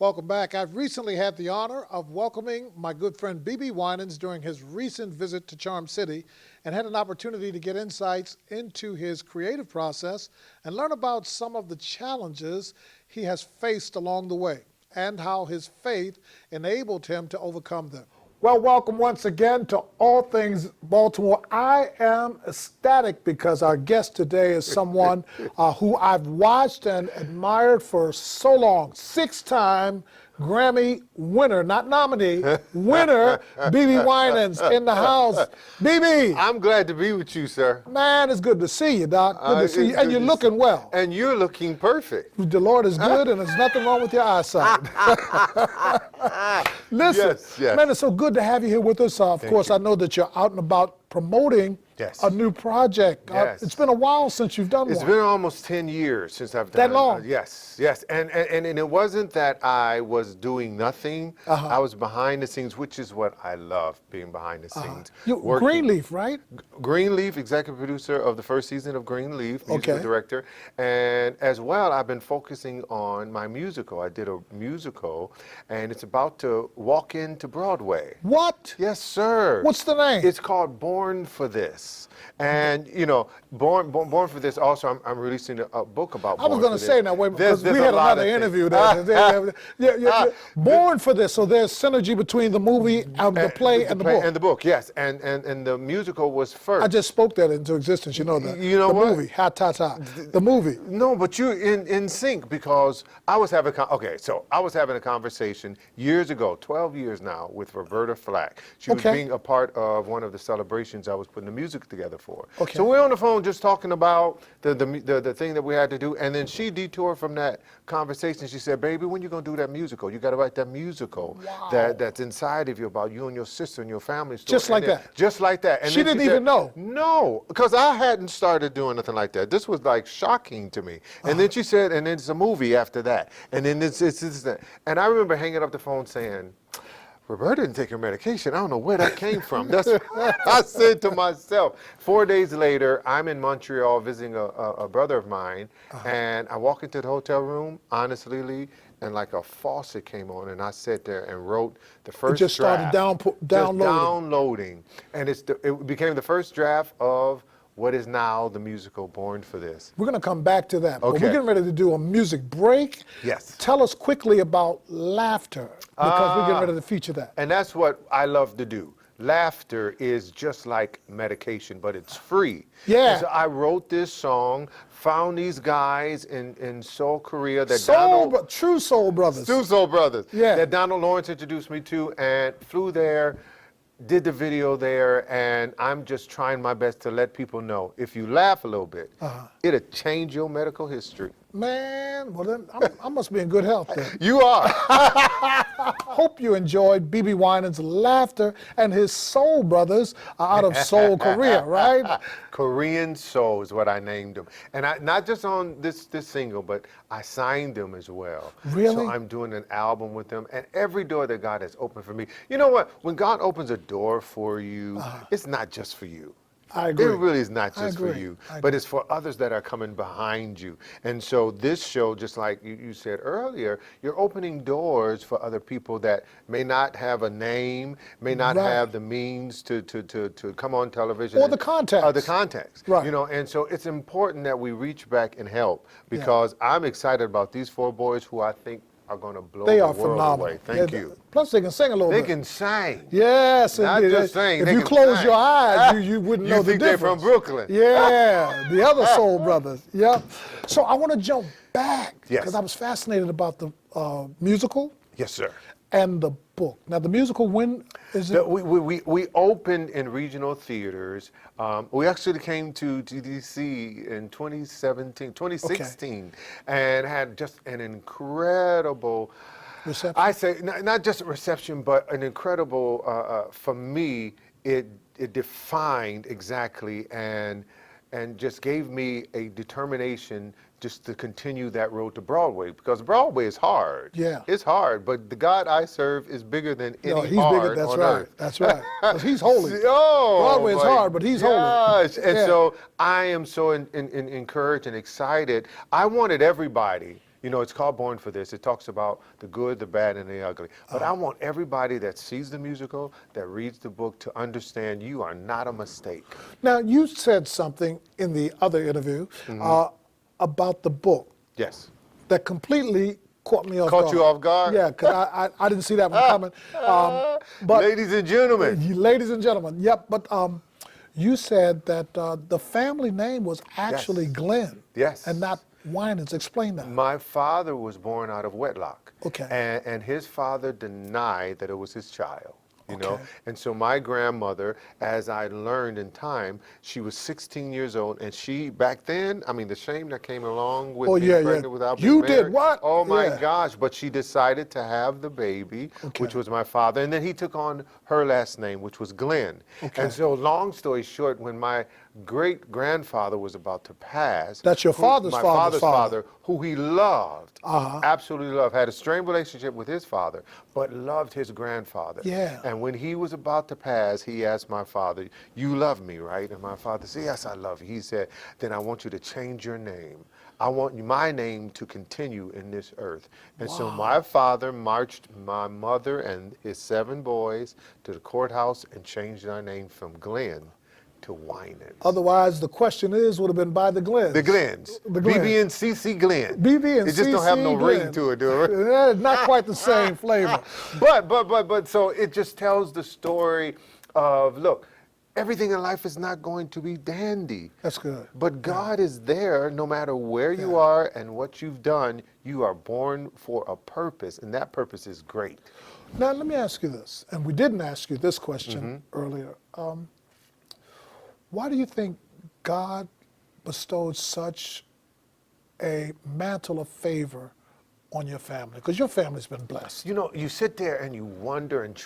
Welcome back. I've recently had the honor of welcoming my good friend BeBe Winans during his recent visit to Charm City and had an opportunity to get insights into his creative process and learn about some of the challenges he has faced along the way and how his faith enabled him to overcome them. Well, welcome once again to All Things Baltimore. I am ecstatic because our guest today is someone who I've watched and admired for so long. Six-time Grammy winner, not nominee, winner, BeBe Winans in the house. BeBe. I'm glad to be with you, sir. Man, it's good to see you, Doc. Good to see you. And you're looking well. And you're looking perfect. The Lord is good, and there's nothing wrong with your eyesight. Listen, yes. man, it's so good to have you here with us. Of course, I know that you're out and about promoting a new project. It's been a while since you've done one. It's been almost 10 years since I've done that long. Yes. And it wasn't that I was doing nothing. I was behind the scenes, which is what I love, being behind the scenes. Greenleaf, right? Greenleaf, executive producer of the first season of Greenleaf, musical director. And as well, I've been focusing on my musical. I did a musical, and it's about to walk into Broadway. What? Yes, sir. What's the name? It's called Born for This. And, you know, Born for This, also, I'm releasing a book about Born for This. I was going to say, now, wait, because we had another interview there. Born for This, so there's synergy between the movie, the play, and the book. And the book, yes. And the musical was first. I just spoke that into existence, you know that. You know what? The movie, ha-ta-ta, the movie. No, but you're in sync, because I was having, I was having a conversation years ago, 12 years now, with Roberta Flack. She was being a part of one of the celebrations I was putting the music together for. So we're on the phone just talking about the thing that we had to do, and then she detoured from that conversation. She said, "Baby, when you gonna do that musical? You got to write that musical that's inside of you about you and your sister and your family story." Just like that. Just like that. And she didn't even know. No, because I hadn't started doing nothing like that. This was like shocking to me. And then she said, and it's a movie after that. And then it's that. And I remember hanging up the phone saying, "Roberta didn't take her medication. I don't know where that came from." That's what I said to myself. 4 days later, I'm in Montreal visiting a brother of mine, and I walk into the hotel room, honestly, Lee, and like a faucet came on, and I sat there and wrote the first draft. It just started downloading. And it became the first draft of what is now the musical Born for This. We're going to come back to that. But we're getting ready to do a music break. Yes. Tell us quickly about laughter, because we're getting ready to feature that. And that's what I love to do. Laughter is just like medication, but it's free. Yeah. And so I wrote this song, found these guys in Seoul, Korea. True Soul Brothers. True Soul Brothers. Yeah. That Donald Lawrence introduced me to, and flew there, did the video there, and I'm just trying my best to let people know, if you laugh a little bit, it'll change your medical history. Man, well then, I must be in good health then. You are. Hope you enjoyed BeBe Winans' laughter and his Soul Brothers out of Seoul, Korea, right? Korean Soul is what I named them. And not just on this single, but I signed them as well. Really? So I'm doing an album with them, and every door that God has opened for me. You know what? When God opens a door for you, it's not just for you. I agree. It really is not just for you, but it's for others that are coming behind you. And so this show, just like you said earlier, you're opening doors for other people that may not have a name, may not have the means to come on television. Or the context. The context. Right. You know, and so it's important that we reach back and help, because I'm excited about these 4 boys who I think are going to blow the world away. Thank you. Plus, they can sing a little bit. They can sing. Yes. Not just sing. If you close your eyes, you wouldn't know the difference. They're from Brooklyn. Yeah, the other Soul Brothers. Yep. So I want to jump back, because I was fascinated about the musical. Yes, sir. And the book. Now, the musical, when is it? We opened in regional theaters. We actually came to DC in 2016, and had just an incredible reception. I say not just a reception, but an incredible. For me, it defined exactly and just gave me a determination just to continue that road to Broadway, because Broadway is hard. Yeah. It's hard, but the God I serve is bigger than any he's hard bigger, on earth. That's right. Because he's holy. Oh, Broadway is hard, but he's holy. And so I am so encouraged and excited. I wanted everybody You know, it's called Born for This. It talks about the good, the bad, and the ugly. But I want everybody that sees the musical, that reads the book, to understand you are not a mistake. Now, you said something in the other interview about the book Yes. that completely caught me off guard. Caught you off guard? Yeah, because I didn't see that one coming. But Ladies and gentlemen. ladies and gentlemen, yep. But you said that the family name was actually Yes. Glenn. Yes. And not Winans. Explain that. My father was born out of wedlock. Okay. And his father denied that it was his child. You know, Okay. and so my grandmother, as I learned in time, she was 16 years old, and she, back then, I mean, the shame that came along with being pregnant without being You married. did what? Oh my Yeah. gosh! But she decided to have the baby, which Okay. was my father, and then he took on her last name, which was Glenn. Okay. And so, long story short, when my great grandfather was about to pass, That's your father's my father's father. who he loved, Uh-huh. absolutely loved, had a strained relationship with his father, but loved his grandfather. Yeah. And when he was about to pass, he asked my father, "You love me, right?" And my father said, "Yes, I love you." He said, "Then I want you to change your name. I want my name to continue in this earth." And so my father marched my mother and his 7 boys to the courthouse and changed our name from Glenn to Winans. Otherwise, the question would have been by the Glens. The Glens. The Glens. BeBe and CC Glenn. BeBe and It just don't have no CC ring Glenn. to it, do it? Not quite the same flavor. But so it just tells the story of, look, everything in life is not going to be dandy. That's good. But God is there no matter where you are and what you've done. You are born for a purpose, and that purpose is great. Now, let me ask you this, and we didn't ask you this question Mm-hmm. earlier. Why do you think God bestowed such a mantle of favor on your family? Because your family's been blessed. You know, you sit there and you wonder and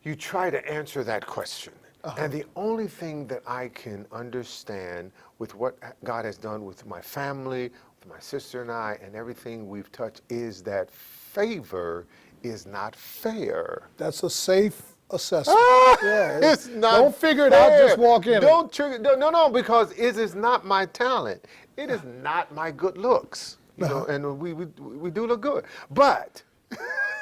you try to answer that question. And the only thing that I can understand with what God has done with my family, with my sister and I, and everything we've touched, is that favor is not fair. That's a safe assessment. Yeah, It's not. Don't figure it out, fair. just walk in. Don't trigger. No, because it is not my talent. It is not my good looks. You know, and we do look good, but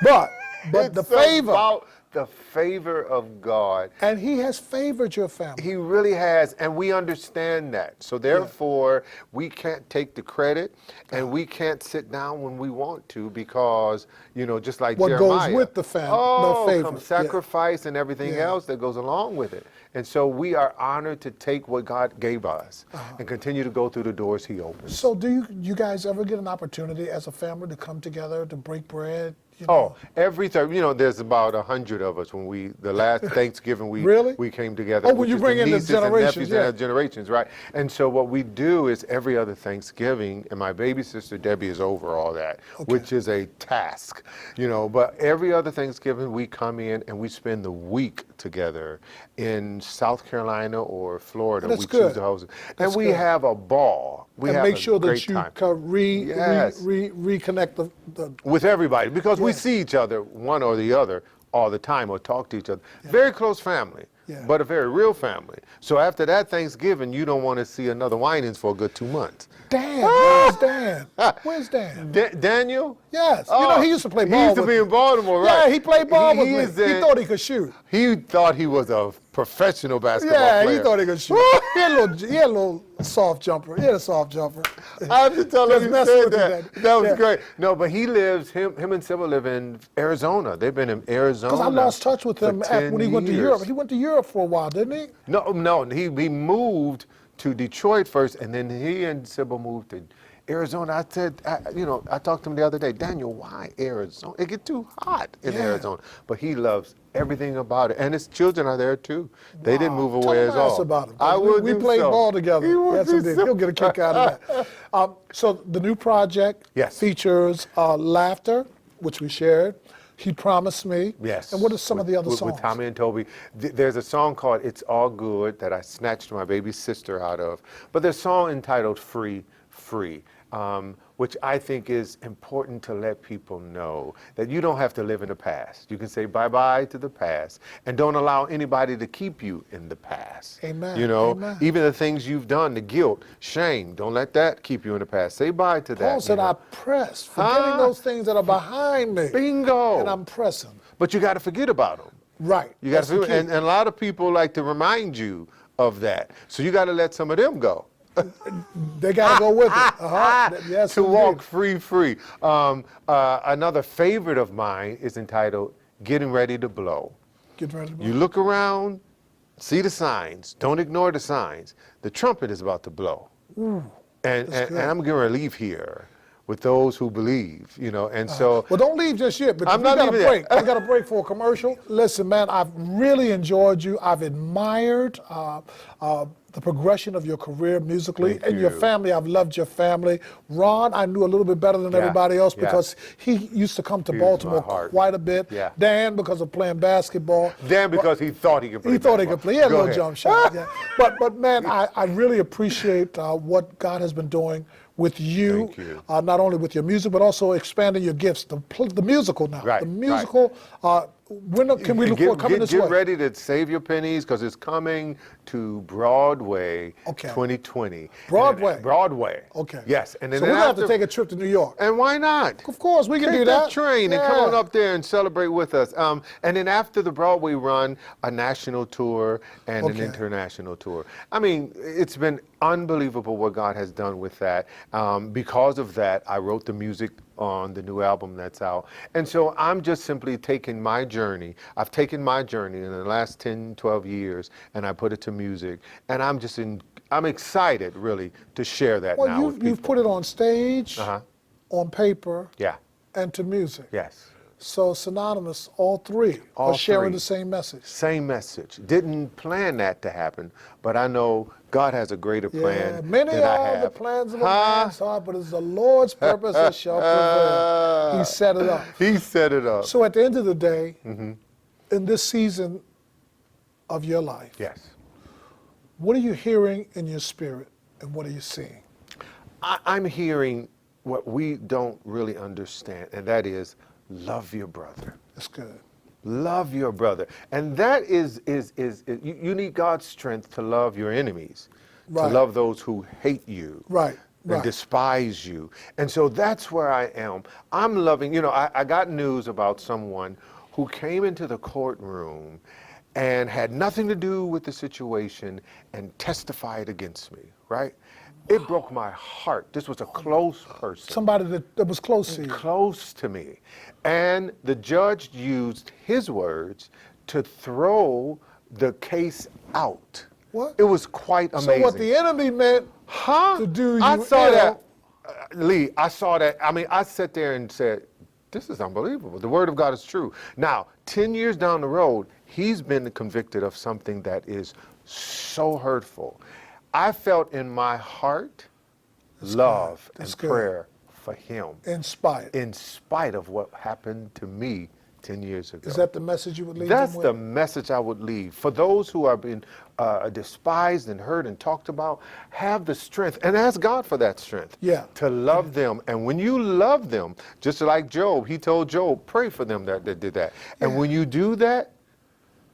But it's the favor, about the favor of God. and He has favored your family. He really has, and we understand that. So therefore, we can't take the credit, and we can't sit down when we want to, because, you know, just like What Jeremiah. goes with the Oh, favor. come sacrifice and everything Yeah. else that goes along with it. And so we are honored to take what God gave us and continue to go through the doors He opens. So do you guys ever get an opportunity as a family to come together to break bread? You know? Oh, every time, you know, there's about 100 of us when the last Thanksgiving Really? we came together. Oh, when which you is bring in the nieces and generations, nephews yeah. and the generations, right? And so what we do is every other Thanksgiving, and my baby sister Debbie is over all that, which is a task, you know, but every other Thanksgiving we come in and we spend the week together in South Carolina or Florida. That's we good. choose to host it. That's And we good. have a ball. We And have make a sure great that you time. Yes. reconnect the With everybody, because we Yeah. see each other, one or the other, all the time, or talk to each other. Very close family, Yeah. but a very real family. So after that Thanksgiving, you don't want to see another Winans for a good 2 months. Dan. Where's Dan? Where's Dan? Daniel? Yes. You know, he used to play ball He used to with be me. in Baltimore, right? Yeah, he played ball with is me. He in- thought he could shoot. He thought he was a professional basketball Yeah, player. he thought he could shoot. he had a little soft jumper. He had a soft jumper. I have to tell Just him you messing said with you, that. Daddy. That was Yeah. great. No, but he lives, him and Sybil live in Arizona. They've been in Arizona. Because I lost touch with for him 10 when he went to years. Europe. He went to Europe for a while, didn't he? No, he moved to Detroit first, and then he and Sybil moved to Arizona. I said, I talked to him the other day, Daniel, why Arizona? It get too hot in Yeah. Arizona. But he loves everything about it, and his children are there too. They didn't move Tell away him at I asked all. about him. I will We do played so. ball together. He will Yes, do indeed. so. He'll get a kick out of that. So the new project Yes. features Laughter, which we shared. He Promised Me. Yes. And what are some of the other songs? With Tommy and Toby. There's a song called It's All Good that I snatched my baby sister out of. But there's a song entitled Free, Free. which I think is important to let people know that you don't have to live in the past. You can say bye-bye to the past and don't allow anybody to keep you in the past. Amen. You know, Amen. even the things you've done, the guilt, shame, don't let that keep you in the past. Say bye to that. Paul said, you know. I press, forgetting those things that are behind me. Bingo. And I'm pressing. But you got to forget about them. Right. You got to, and a lot of people like to remind you of that. So you got to let some of them go. They got to go with it. Yes, to indeed. walk free. Another favorite of mine is entitled "Getting Ready to Blow." Get ready to blow. You look around, see the signs. Don't ignore the signs. The trumpet is about to blow, and I'm going to leave here with those who believe, you know, and so. Well, don't leave just yet, because I'm we not got a leaving break. yet. We got a break for a commercial. Listen, man, I've really enjoyed you. I've admired the progression of your career musically. Thank And your you. family, I've loved your family. Ron, I knew a little bit better than Yeah, everybody else, yeah. because he used to come to He was my Baltimore heart. quite a bit. Yeah. Dan, because of playing basketball. Then because he thought he could play. He thought he basketball. could play. He had a Go little ahead. jump shot. Yeah. But man, I really appreciate what God has been doing with you. Thank you. Not only with your music, but also expanding your gifts. The musical now. Right, The musical. When can we look forward coming this get way? ready to save your pennies, because it's coming to Broadway. Okay. 2020. Broadway? Broadway. Okay. Yes, and then So we're gonna have after- to take a trip to New York. And why not? Of course, we can Take do that that. train and come on Yeah. up there and celebrate with us. And then after the Broadway run, a national tour and an Okay. international tour. I mean, it's been unbelievable what God has done with that. Because of that, I wrote the music on the new album that's out. And so I'm just simply taking my journey. I've taken my journey in the last 10, 12 years, and I put it to music. And I'm excited, really, to share that now Well, with people. you've put it on stage, on paper, Yeah, and to music. yes. So synonymous, all three All are sharing three. the same message. Same message. Didn't plan that to happen, but I know God has a greater plan Yeah, many than I are have. the plans of a man's heart, but it's the Lord's purpose that shall prevail. He set it up. He set it up. So at the end of the day, in this season of your life, Yes. what are you hearing in your spirit, and what are you seeing? I'm hearing what we don't really understand, and that is love your brother. That's good. Love your brother. And that is you need God's strength to love your enemies, Right. to love those who hate you. Right, And right. despise you. And so that's where I am. I'm loving, I got news about someone who came into the courtroom and had nothing to do with the situation and testified against me, right? It broke my heart. This was a close person. Somebody that was close to you. Close to me. And the judge used his words to throw the case out. What? It was quite amazing. So what the enemy meant to do you I saw ill, that. Lee, I saw that. I mean, I sat there and said, this is unbelievable. The word of God is true. Now, 10 years down the road, he's been convicted of something that is so hurtful. I felt in my heart love That's and good. prayer for him in spite of what happened to me 10 years ago. Is that the message you would leave That's them the with? message I would leave. For those who are being despised and hurt and talked about, have the strength, and ask God for that strength, Yeah. to love them. And when you love them, just like Job, he told Job, pray for them that did that. And when you do that,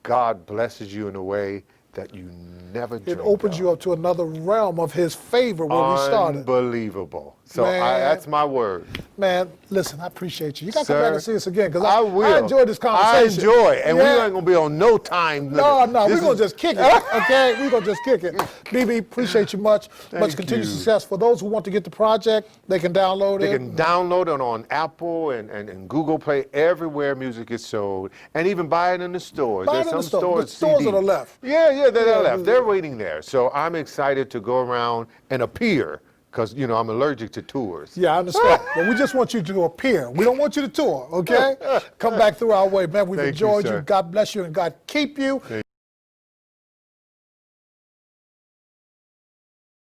God blesses you in a way that you never It dreamed opens of. you up to another realm of his favor where we started. Unbelievable. So Man. that's my word. Man, listen, I appreciate you. You got to come Sir, back and see us again, because I will. I enjoyed this conversation. I enjoy, and we Yeah. ain't gonna be on no time limit. No, This we're going is- to just kick it, okay? We're going to just kick it. BeBe, appreciate you much. Much Thank continued you. success. For those who want to get the project, they can download They it. can download it on Apple and Google Play, everywhere music is sold, and even buy it in the stores. Buy it There's in some the store. stores, The stores CD. that are left. Yeah, they're Yeah, left. They're waiting there. So I'm excited to go around and appear, because I'm allergic to tours. Yeah, I understand. But we just want you to appear. We don't want you to tour, okay? Come back through our way, man. We've Thank you, enjoyed you. sir. God bless you, and God keep you.